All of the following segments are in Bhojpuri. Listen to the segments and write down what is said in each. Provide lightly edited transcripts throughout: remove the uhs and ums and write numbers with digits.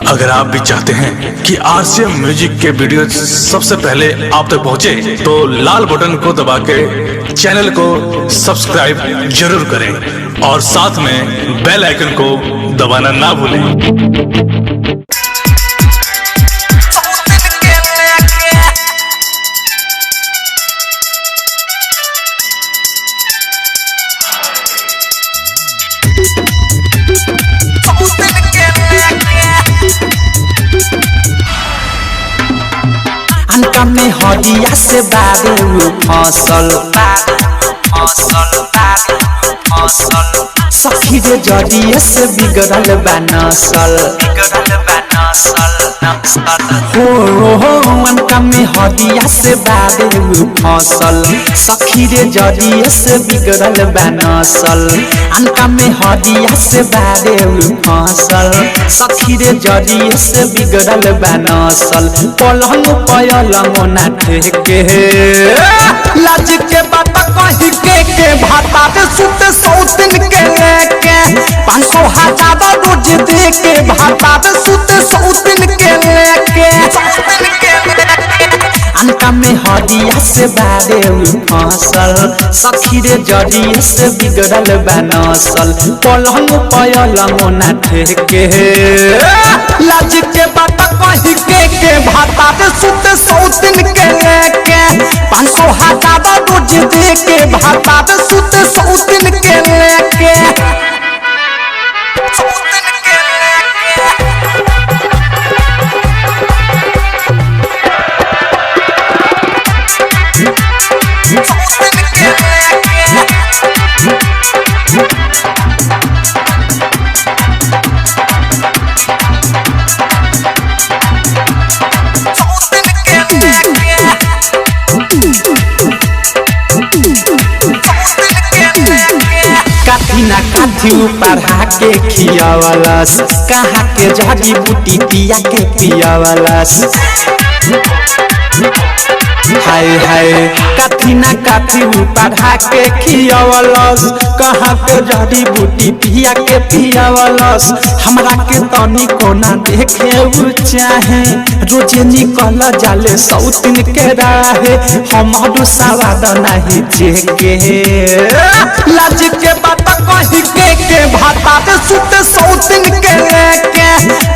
अगर आप भी चाहते हैं कि आरसीएम म्यूजिक के वीडियो सबसे पहले आप तक पहुंचे, तो लाल बटन को दबा के चैनल को सब्सक्राइब जरूर करें और साथ में बेल आइकन को दबाना ना भूलें। अनका में हदिया से बाबे फसल सखी रे जरिए से बिगड़ल बा नसल हो अनका में हदिया से बाबे फसल सखी रे जरिए से बिगड़ल बा नसल अनका में हदिया से बाबे फसल सखी रे जरिए से बिगड़ल बा नसल पलंग पयल मोना ठेके लाज के बात कही के भाता दे सुत सौतिन के लेके 500,000 रोज दे के भाता दे सुत सौतिन के लेके अनका में हदिया से बारे फसल सखी रे जरिए से बिगड़ल बा नसल पलंग पयल मोना ठेके लाज के बात कही के भाता दे सुत सौतिन के लेके 500,000 रोज दे के भाता दे सुत सौतिन के लेके काथी ना काथी पढ़ा के खियावलस कहाँ के जड़ी बूटी पिया के पियावलस हाय हाय काथी ना काथी पढ़ा के खियावलस कहाँ के जड़ी बूटी पिया के पियावलस हमरा के तनी कोना देखे उ चाहे रोजे निकल जाले सौतिन के राहे हमरो सवाद नहीं जेके लाज के बात कही के भाता दे सुत सौतिन के लेके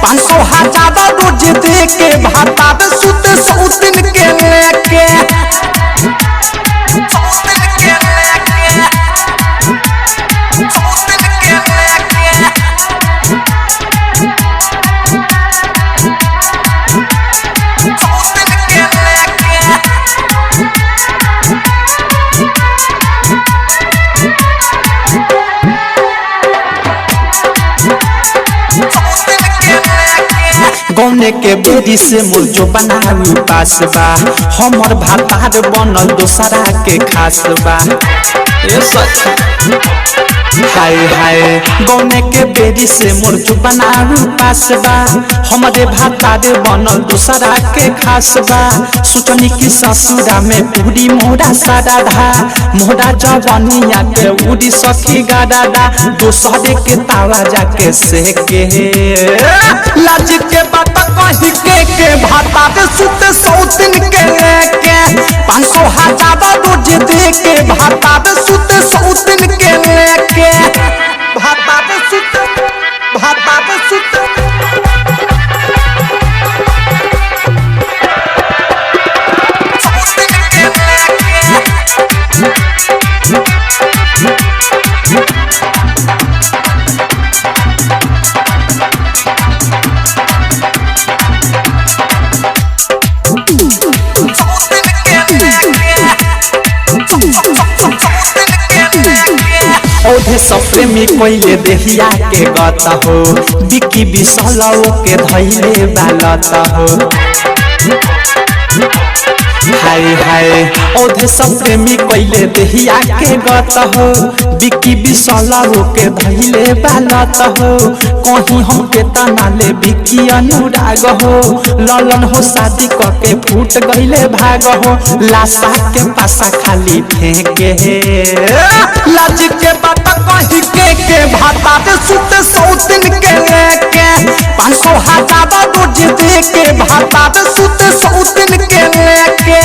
500,000 रोज दे के भाता दे सुत सौतिन के लेके गौने के बेरी से मुर्जो बनाऊ पास बा हमर भातार बनल दोसरा के खास बा ए सच हाय हाय गौने के बेरी से मुर्जो बनाऊ पास बा हमरे भातार बनल दोसरा के खास बा सोचनी की ससुरा में पूरी मोरा सादा मोरा जवानिया के उड़ी सखी गादा दोसरे के तावा जाके सेके लाज के बात कही के भाता दे सुत सौतिन के लेके 500,000 रोज दे के भाता दे सुत सौतिन के लेके भाता दे सुत औधे सपने में कोइले देहिया के गता हो बिकी बिसलओ के धैले बालता हो हाय हाय ओधे सब प्रेमी कइले देहिया के गत हो बिकी बिसला के धइले बालत हो कहीं हम के तना ले बिकी अनुराग हो ललन हो शादी करके फूट गइले भाग हो लाशा के पासा खाली फेंके लाज के बात कही के भाता दे सुत 100 दिन के लेके 500 हजार रोज दे के भाता दे सुत 100 दिन के लेके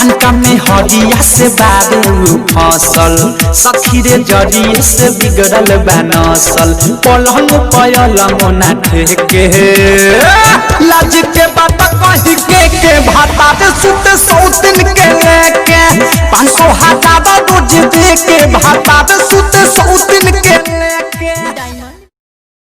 अनका में हरिया से बाबे फसल सखी रे जरिए से बिगड़ल बनसल पलंग पयल मोना ठेके लाज के बात कही के भाता दे सुत 100 दिन के लेके 500 हजार रोज दे के भाता दे सुत 100